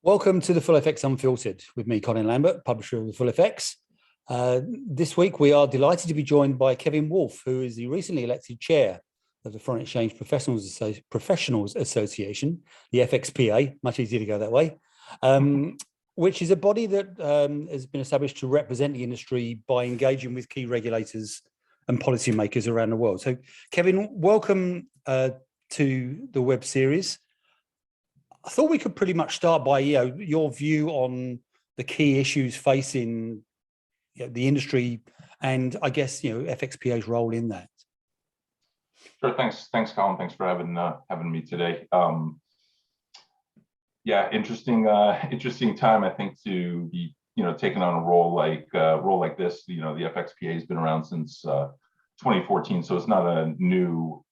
Welcome to the Full FX Unfiltered with me, Colin Lambert, publisher of the Full FX. This week, we are delighted to be joined by Kevin Wolf, who is the recently elected chair of the Foreign Exchange Professionals Association, the FXPA, much easier to go that way, which is a body that has been established to represent the industry by engaging with key regulators and policymakers around the world. So, Kevin, welcome to the web series. I thought we could pretty much start by your view on the key issues facing the industry, and I guess FXPA's role in that. Sure. Thanks, Colin. Thanks for having me today. Yeah, interesting time, I think, to be taking on a role like this. The FXPA has been around since 2014, so it's not a new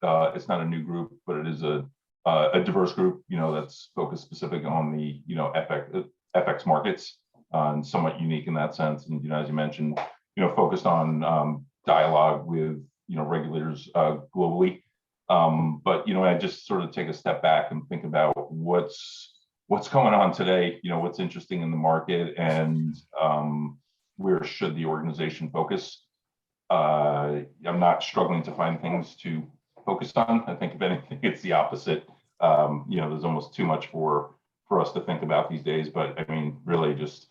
group, but it is a diverse group, that's focused specific on the, FX markets, and somewhat unique in that sense. And, as you mentioned, focused on dialogue with, regulators globally. But, I just sort of take a step back and think about what's going on today, what's interesting in the market, and where should the organization focus. I'm not struggling to find things to focus on. I think if anything, it's the opposite. There's almost too much for us to think about these days. But I mean, really, just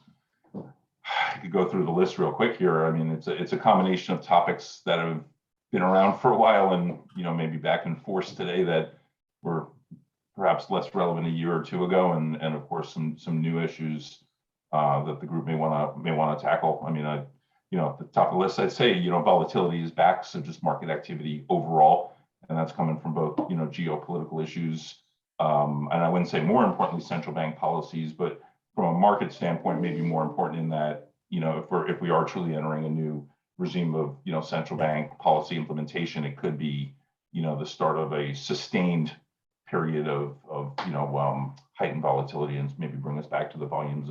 I could go through the list real quick here. I mean, it's a combination of topics that have been around for a while, and maybe back in force today that were perhaps less relevant a year or two ago, and of course some new issues that the group may want to tackle. I mean, at the top of the list, I'd say volatility is back, so just market activity overall. And that's coming from both, geopolitical issues, and I wouldn't say more importantly central bank policies, but from a market standpoint, maybe more important in that, if we are truly entering a new regime of, central bank policy implementation, it could be, the start of a sustained period of heightened volatility, and maybe bring us back to the volumes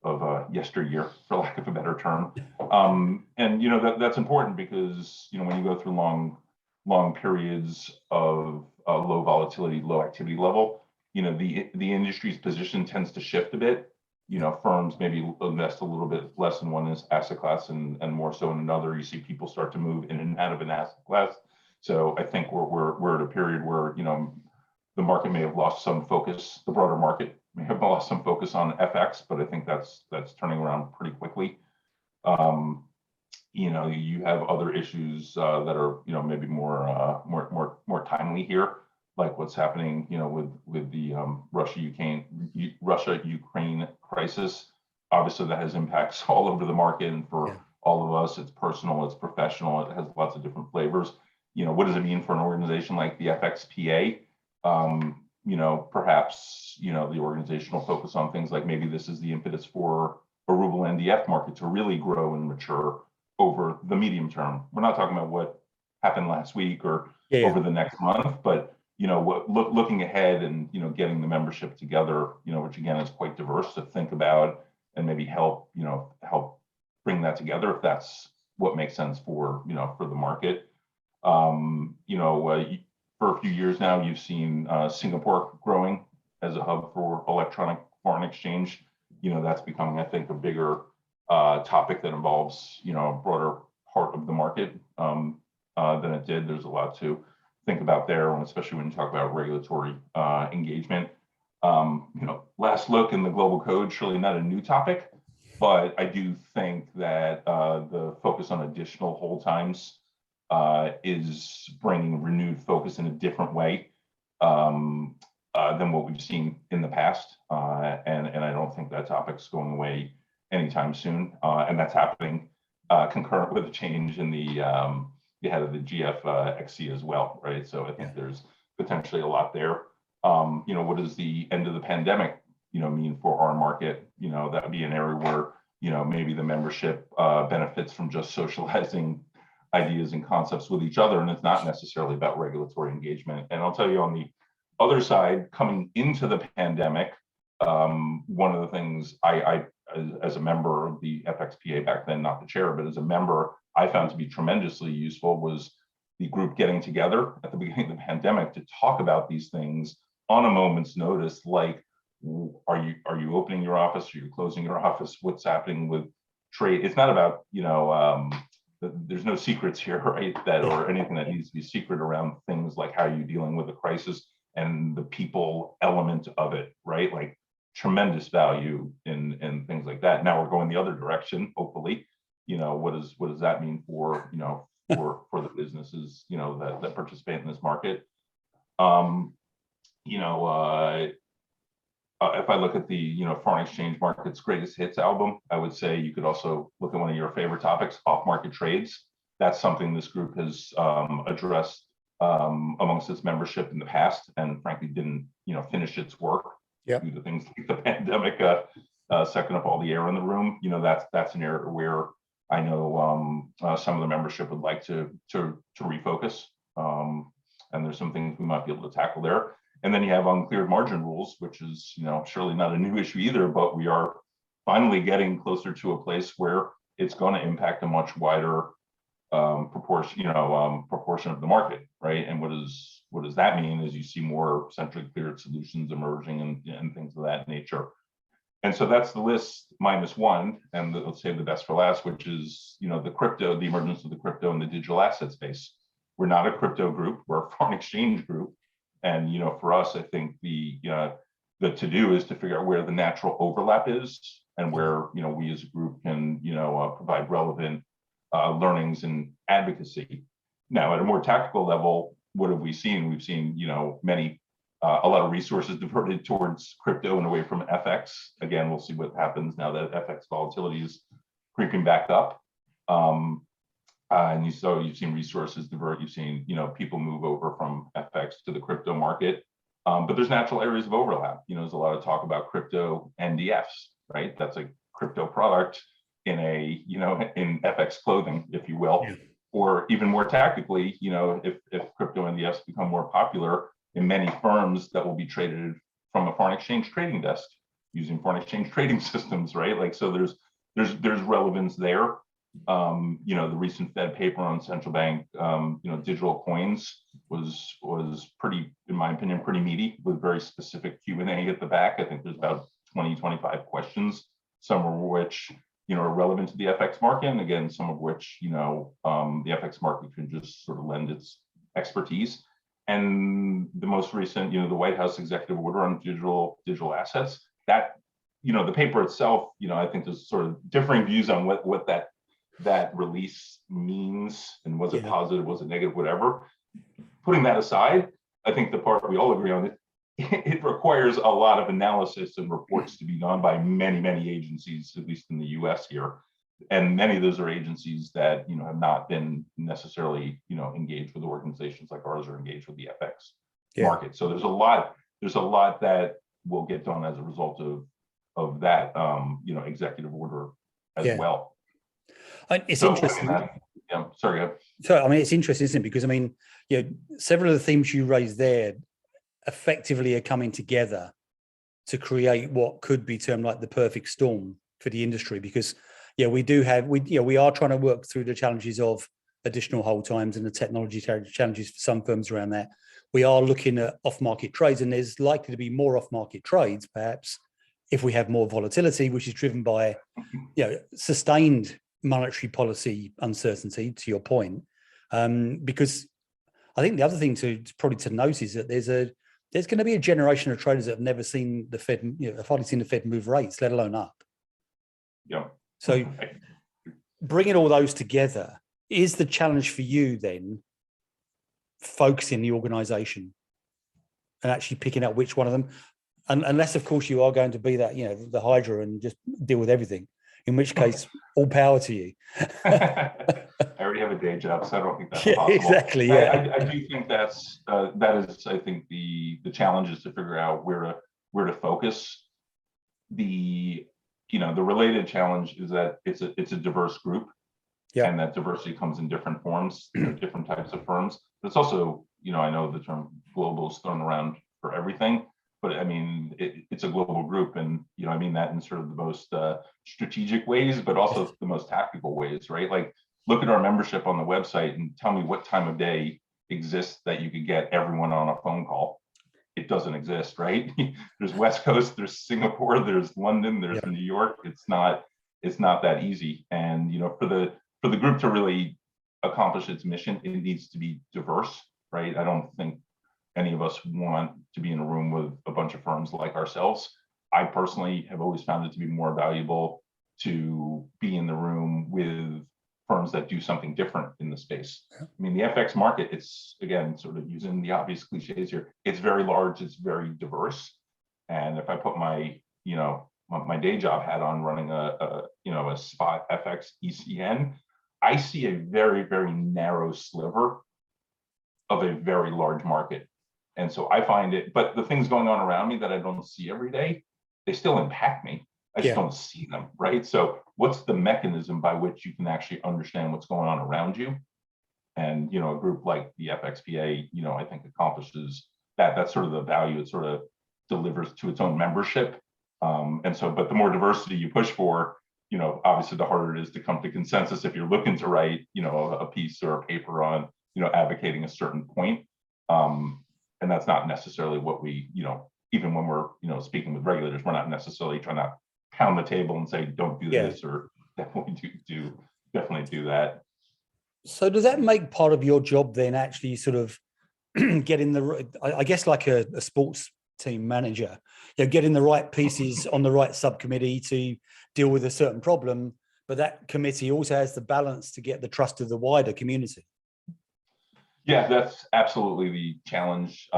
of yesteryear, for lack of a better term. And that's important because when you go through long periods of low volatility, low activity level, the industry's position tends to shift a bit. Firms maybe invest a little bit less in one asset class and more so in another. You see people start to move in and out of an asset class. So I think we're at a period where the market may have lost some focus. The broader market may have lost some focus on FX, but I think that's turning around pretty quickly. You have other issues that are, maybe more timely here, like what's happening, with the Russia-Ukraine crisis. Obviously, that has impacts all over the market, and for all of us, it's personal, it's professional, it has lots of different flavors. What does it mean for an organization like the FXPA? Perhaps, the organization will focus on things like maybe this is the impetus for a ruble NDF market to really grow and mature over the medium term. We're not talking about what happened last week or over the next month, but looking ahead and getting the membership together, which again is quite diverse, to think about and maybe help bring that together if that's what makes sense for for the market. For a few years now, you've seen Singapore growing as a hub for electronic foreign exchange. That's becoming, I think, a bigger topic that involves a broader part of the market than it did. There's a lot to think about there, and especially when you talk about regulatory engagement. Last look in the global code, surely not a new topic, but I do think that the focus on additional hold times is bringing renewed focus in a different way than what we've seen in the past, and I don't think that topic's going away anytime soon, and that's happening concurrent with a change in the head of the GFXC as well, right? So I think there's potentially a lot there. What does the end of the pandemic, mean for our market? That would be an area where, maybe the membership benefits from just socializing ideas and concepts with each other, and it's not necessarily about regulatory engagement. And I'll tell you, on the other side, coming into the pandemic, one of the things I as a member of the FXPA back then, not the chair, but as a member, I found to be tremendously useful was the group getting together at the beginning of the pandemic to talk about these things on a moment's notice, like, are you opening your office? Are you closing your office? What's happening with trade? It's not about, there's no secrets here, right? That, or anything that needs to be secret around things like how you're dealing with a crisis and the people element of it, right? Like tremendous value in things like that. Now we're going the other direction, hopefully. What does that mean for, for the businesses, that participate in this market? If I look at the foreign exchange market's greatest hits album, I would say you could also look at one of your favorite topics, off-market trades. That's something this group has addressed amongst its membership in the past, and frankly didn't finish its work due to things like the pandemic sucking up all the air in the room. That's an area where I know some of the membership would like to refocus, and there's some things we might be able to tackle there. And then you have uncleared margin rules, which is, surely not a new issue either, but we are finally getting closer to a place where it's going to impact a much wider proportion of the market, right? And what does that mean? Is you see more centrally cleared solutions emerging and things of that nature. And so that's the list minus one, and let's save the best for last, which is the emergence of the crypto and the digital asset space. We're not a crypto group; we're a foreign exchange group. And for us, I think the to-do is to figure out where the natural overlap is and where we as a group can provide relevant learnings and advocacy. Now, at a more tactical level, what have we seen? We've seen a lot of resources diverted towards crypto and away from FX. Again, we'll see what happens now that FX volatility is creeping back up. And you've seen resources divert, you've seen people move over from FX to the crypto market, but there's natural areas of overlap. There's a lot of talk about crypto NDFs, right? That's a crypto product in in FX clothing, if you will, or even more tactically, if crypto NDFs become more popular in many firms that will be traded from a foreign exchange trading desk using foreign exchange trading systems, right? Like, so there's relevance there. The recent Fed paper on central bank, digital coins was pretty, in my opinion, pretty meaty with very specific Q&A at the back. I think there's about 20-25 questions, some of which, are relevant to the FX market. And again, some of which, the FX market can just sort of lend its expertise. And the most recent, the White House executive order on digital assets, that, the paper itself, I think there's sort of differing views on what that release means, and was it positive, was it negative, whatever. Putting that aside, I think the part we all agree on, it requires a lot of analysis and reports to be done by many agencies, at least in the US here. And many of those are agencies that have not been necessarily engaged with organizations like ours or engaged with the FX market. So there's a lot that will get done as a result of that executive order as well. It's interesting. Sorry. So, it's interesting, isn't it? Because, several of the themes you raised there effectively are coming together to create what could be termed like the perfect storm for the industry. Because, we are trying to work through the challenges of additional hold times and the technology challenges for some firms around that. We are looking at off-market trades, and there's likely to be more off-market trades, perhaps, if we have more volatility, which is driven by, sustained monetary policy uncertainty, to your point, because I think the other thing to note is that there's going to be a generation of traders that have never seen the Fed, have hardly seen the Fed move rates, let alone up. So bringing all those together is the challenge for you then, focusing the organization and actually picking out which one of them, unless of course you are going to be that, the Hydra and just deal with everything. In which case, all power to you. I already have a day job, so I don't think that's possible. Exactly. Yeah, I do think that is, I think the challenge is to figure out where to focus. The related challenge is that it's a diverse group, and that diversity comes in different forms, different types of firms. But it's also, I know the term global is thrown around for everything. But it's a global group, and I mean that in sort of the most strategic ways, but also the most tactical ways, right? Like, look at our membership on the website and tell me what time of day exists that you could get everyone on a phone call. It doesn't exist, right? There's West Coast, there's Singapore, there's London, there's New York. It's not that easy. And for the group to really accomplish its mission, it needs to be diverse, right? I don't think any of us want to be in a room with a bunch of firms like ourselves. I personally have always found it to be more valuable to be in the room with firms that do something different in the space. I mean, the FX market, it's, again, sort of using the obvious cliches here, it's very large, it's very diverse. And if I put my, my day job hat on running a spot FX ECN, I see a very, very narrow sliver of a very large market. And so I find it, but the things going on around me that I don't see every day, they still impact me. I just don't see them, right? So what's the mechanism by which you can actually understand what's going on around you? And, a group like the FXPA, I think accomplishes that. That's sort of the value it sort of delivers to its own membership. And so, but the more diversity you push for, obviously the harder it is to come to consensus if you're looking to write, a piece or a paper on, advocating a certain point. And that's not necessarily what we, even when we're, speaking with regulators, we're not necessarily trying to pound the table and say, don't do this, or definitely do that. So does that make part of your job then actually sort of getting I guess like a sports team manager, getting the right pieces on the right subcommittee to deal with a certain problem, but that committee also has the balance to get the trust of the wider community? Yeah, that's absolutely the challenge,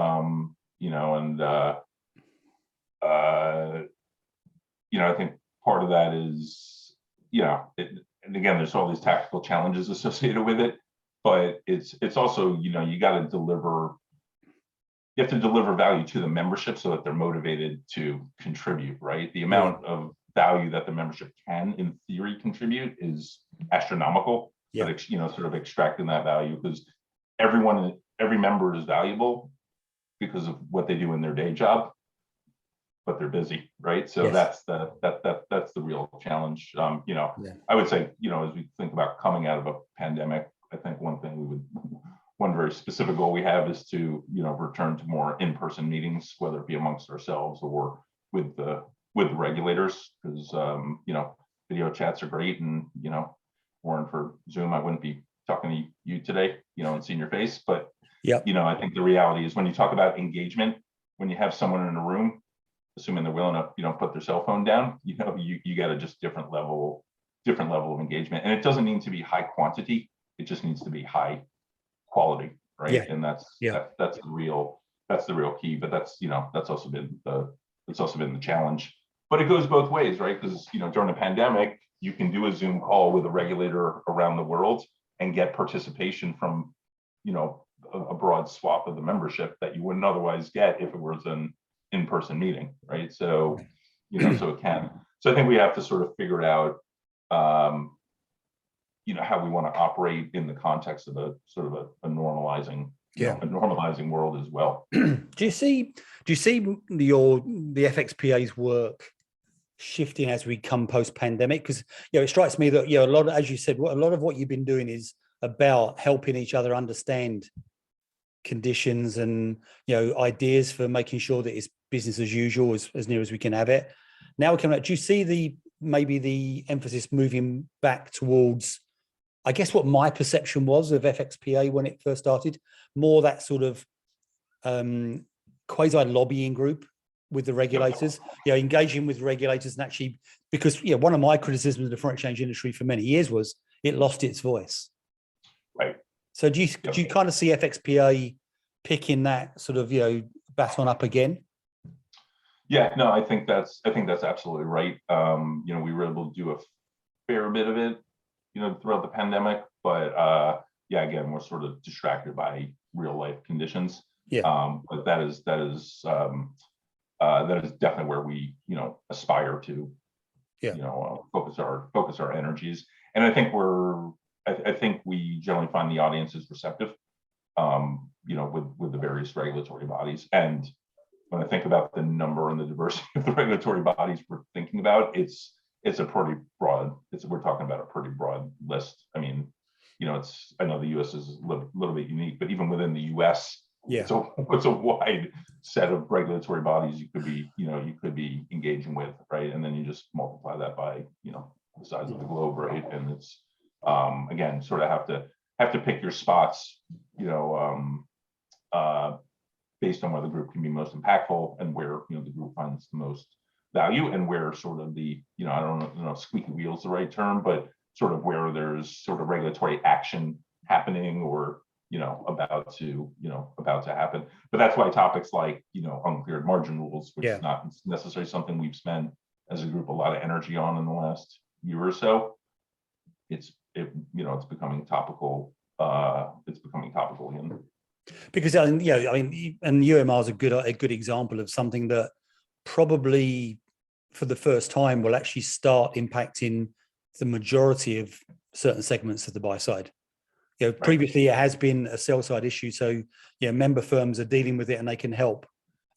I think part of that is, and again, there's all these tactical challenges associated with it, but it's also, you got to deliver. You have to deliver value to the membership so that they're motivated to contribute, right? The amount of value that the membership can, in theory, contribute is astronomical. But sort of extracting that value, because every member is valuable because of what they do in their day job, but they're busy, right? So that's the real challenge. I would say, as we think about coming out of a pandemic, I think one very specific goal we have is to, return to more in-person meetings, whether it be amongst ourselves or with the regulators, because video chats are great, and weren't for Zoom, I wouldn't be talking to you today, and seeing your face. But I think the reality is when you talk about engagement, when you have someone in a room, assuming they're willing to, put their cell phone down, you get a just different level of engagement. And it doesn't need to be high quantity, it just needs to be high quality, right? And that's the real key. But that's also been the challenge. But it goes both ways, right? Because during the pandemic, you can do a Zoom call with a regulator around the world and get participation from a broad swath of the membership that you wouldn't otherwise get if it was an in-person meeting, right? So so it can. So I think we have to sort of figure out how we want to operate in the context of a sort of a normalizing a normalizing world as well. Do you see the FXPA's work shifting as we come post-pandemic? Because it strikes me that a lot of, as you said, a lot of what you've been doing is about helping each other understand conditions and ideas for making sure that it's business as usual, as near as we can have it. Now we're coming out. Do you see maybe the emphasis moving back towards, I guess, what my perception was of FXPA when it first started, more that sort of quasi lobbying group with the regulators, engaging with regulators, and actually, because one of my criticisms of the foreign exchange industry for many years was it lost its voice. Right. So do you kind of see FXPA picking that sort of baton up again? Yeah, no, I think that's absolutely right. We were able to do a fair bit of it, throughout the pandemic, but again, we're sort of distracted by real life conditions. But that is definitely where we aspire to focus our energies. And I think we generally find the audience is receptive, with the various regulatory bodies. And when I think about the number and the diversity of the regulatory bodies we're thinking about, it's a pretty broad. We're talking about a pretty broad list. I mean, I know the U.S. is a little bit unique, but even within the U.S., Yeah. it's a wide set of regulatory bodies you could be engaging with, right? And then you just multiply that by the size of the globe, right? And it's again, sort of have to pick your spots, based on where the group can be most impactful and where the group finds the most value, and where sort of the I don't know if squeaky wheel is the right term, but sort of where there's sort of regulatory action happening or about to happen. But that's why topics like uncleared margin rules, which is not necessarily something we've spent as a group a lot of energy on in the last year or so, it's becoming topical. It's becoming topical again. Because and UMR is a good example of something that probably for the first time will actually start impacting the majority of certain segments of the buy side. Previously it has been a sell side issue, so member firms are dealing with it and they can help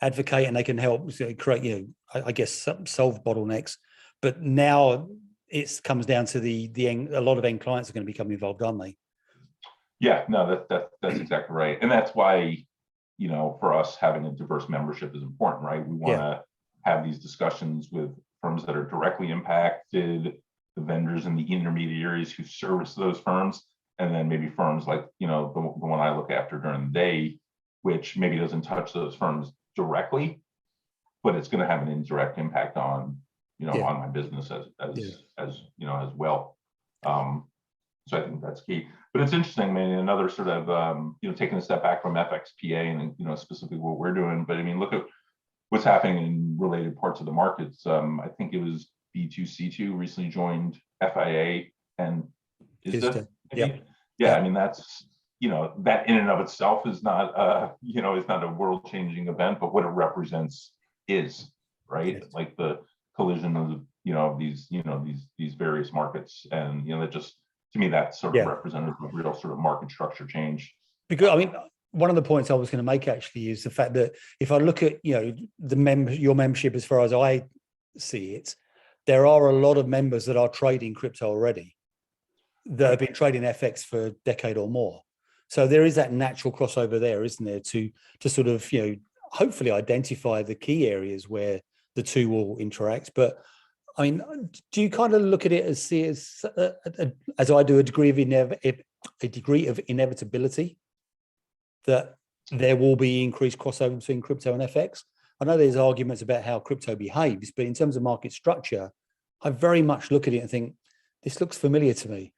advocate and they can help create I guess solve bottlenecks. But now it comes down to a lot of end clients are going to become involved, aren't they? Yeah, no, that's exactly right, and that's why for us having a diverse membership is important, right? We want to have these discussions with firms that are directly impacted, the vendors and the intermediaries who service those firms, and then maybe firms like the one I look after during the day, which maybe doesn't touch those firms directly, but it's going to have an indirect impact on on my business as well. So I think that's key. But it's interesting, man. Another sort of taking a step back from FXPA and specifically what we're doing. But I mean, look at what's happening in related parts of the markets. I think it was B2C2 recently joined FIA and ISDA. Yeah. I mean, that's that in and of itself is not is not a world changing event, but what it represents is, right? Like the collision of these various markets, and that just, to me, that sort of represented a real sort of market structure change. Because I mean, one of the points I was going to make actually is the fact that if I look at your membership as far as I see it, there are a lot of members that are trading crypto already, that have been trading FX for a decade or more. So there is that natural crossover there, isn't there, to sort of hopefully identify the key areas where the two will interact. But I mean, do you kind of look at it as I do, a degree of inevitability that there will be increased crossover between crypto and FX? I know there's arguments about how crypto behaves, but in terms of market structure, I very much look at it and think this looks familiar to me.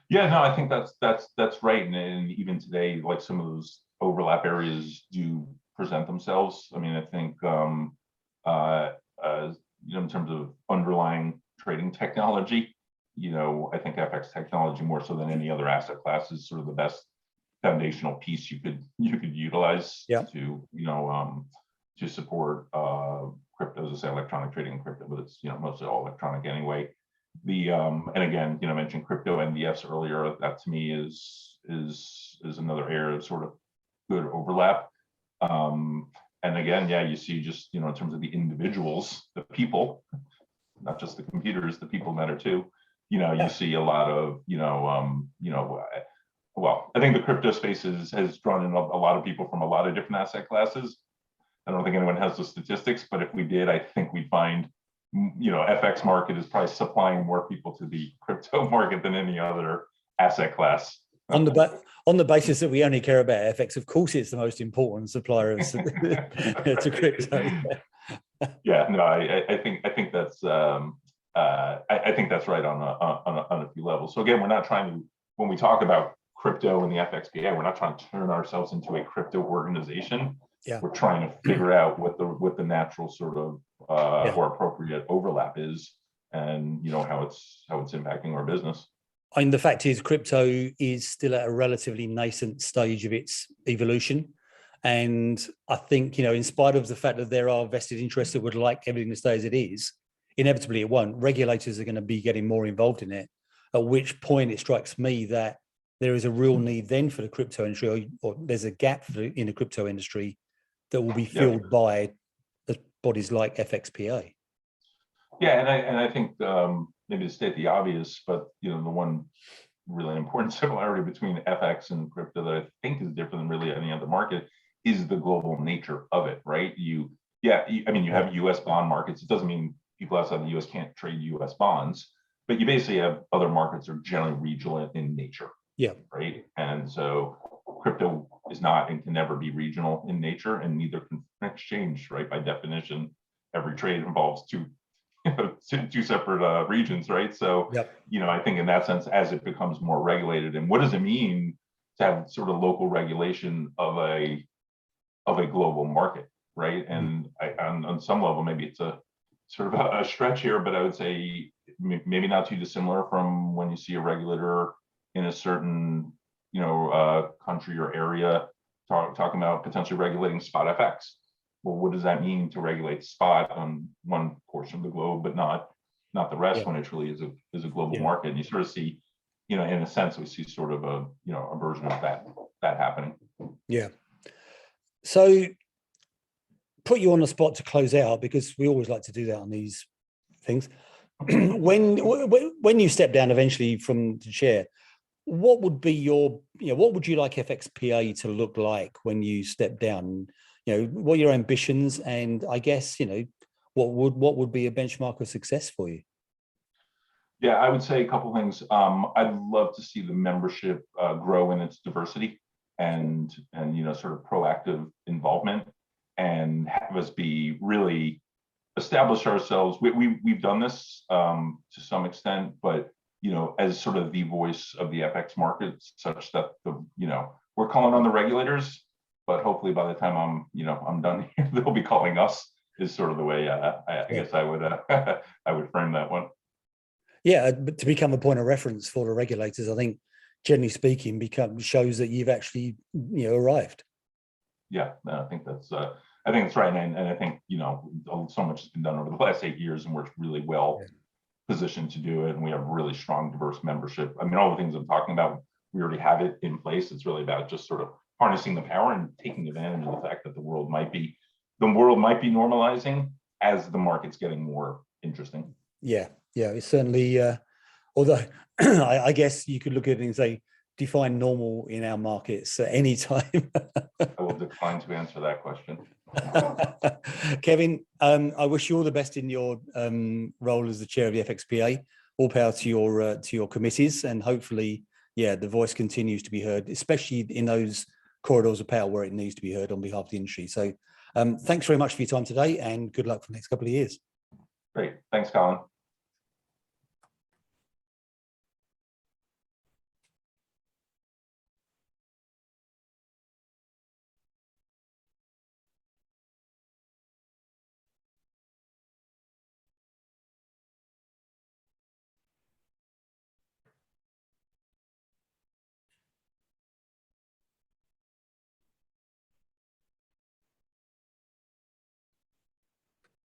Yeah, no, I think that's right. And even today, like some of those overlap areas do present themselves. I mean, I think in terms of underlying trading technology, I think FX technology, more so than any other asset class, is sort of the best foundational piece you could utilize to support crypto, as I say, electronic trading in crypto, but it's mostly all electronic anyway. And again, I mentioned crypto NDFs earlier. That to me is another area of sort of good overlap. And again, you see just in terms of the individuals, the people, not just the computers, the people matter too. You see a lot of well, I think the crypto space has drawn in a lot of people from a lot of different asset classes. I don't think anyone has the statistics, but if we did, I think we'd find FX market is probably supplying more people to the crypto market than any other asset class. On the basis that we only care about FX, of course, it's the most important supplier to crypto. Yeah, no, I think that's I think that's right on a few levels. So again, we're not trying to, when we talk about crypto and the FXPA, we're not trying to turn ourselves into a crypto organization. We're trying to figure out what the natural sort of or appropriate overlap is, and how it's impacting our business. I mean, the fact is, crypto is still at a relatively nascent stage of its evolution. And I think, in spite of the fact that there are vested interests that would like everything to stay as it is, inevitably it won't. Regulators are going to be getting more involved in it, at which point it strikes me that there is a real need then for the crypto industry, or there's a gap in the crypto industry that will be filled by the bodies like FXPA. Yeah, and I think maybe to state the obvious, but the one really important similarity between FX and crypto that I think is different than really any other market is the global nature of it, right? I mean, you have US bond markets. It doesn't mean people outside the US can't trade US bonds, but you basically have other markets are generally regional in nature. Yeah. Right. And so crypto is not and can never be regional in nature, and neither can exchange, right? By definition, every trade involves two separate regions, right? So, I think in that sense, as it becomes more regulated, and what does it mean to have sort of local regulation of a global market, right? And on some level, maybe it's a sort of a stretch here, but I would say maybe not too dissimilar from when you see a regulator in a certain country or area talking about potentially regulating spot FX. Well, what does that mean to regulate spot on one portion of the globe, but not the rest when it truly is a global market? And you sort of see, in a sense, we see sort of a version of that happening. Yeah. So put you on the spot to close out, because we always like to do that on these things. When you step down eventually from the chair, what would be what would you like FXPA to look like when you step down? What are your ambitions, and I guess what would be a benchmark of success for you? Yeah, I would say a couple things. I'd love to see the membership grow in its diversity and sort of proactive involvement, and have us be really establish ourselves. We've done this to some extent, but as sort of the voice of the FX market, such that we're calling on the regulators, but hopefully by the time I'm done here, they'll be calling us. Is sort of the way I guess I would I would frame that one. Yeah, but to become a point of reference for the regulators, I think generally speaking, shows that you've actually arrived. Yeah, no, I think that's right, and I think so much has been done over the last 8 years, and we're really well positioned to do it, and we have really strong, diverse membership. I mean, all the things I'm talking about, we already have it in place. It's really about just sort of harnessing the power and taking advantage of the fact that the world might be normalizing as the market's getting more interesting. Yeah, it's certainly. Although I guess you could look at it and say, define normal in our markets at any time. I will decline to answer that question. Kevin, I wish you all the best in your role as the chair of the FXPA. All power to your committees, and hopefully, the voice continues to be heard, especially in those corridors of power where it needs to be heard on behalf of the industry. So, thanks very much for your time today, and good luck for the next couple of years. Great, thanks, Colin.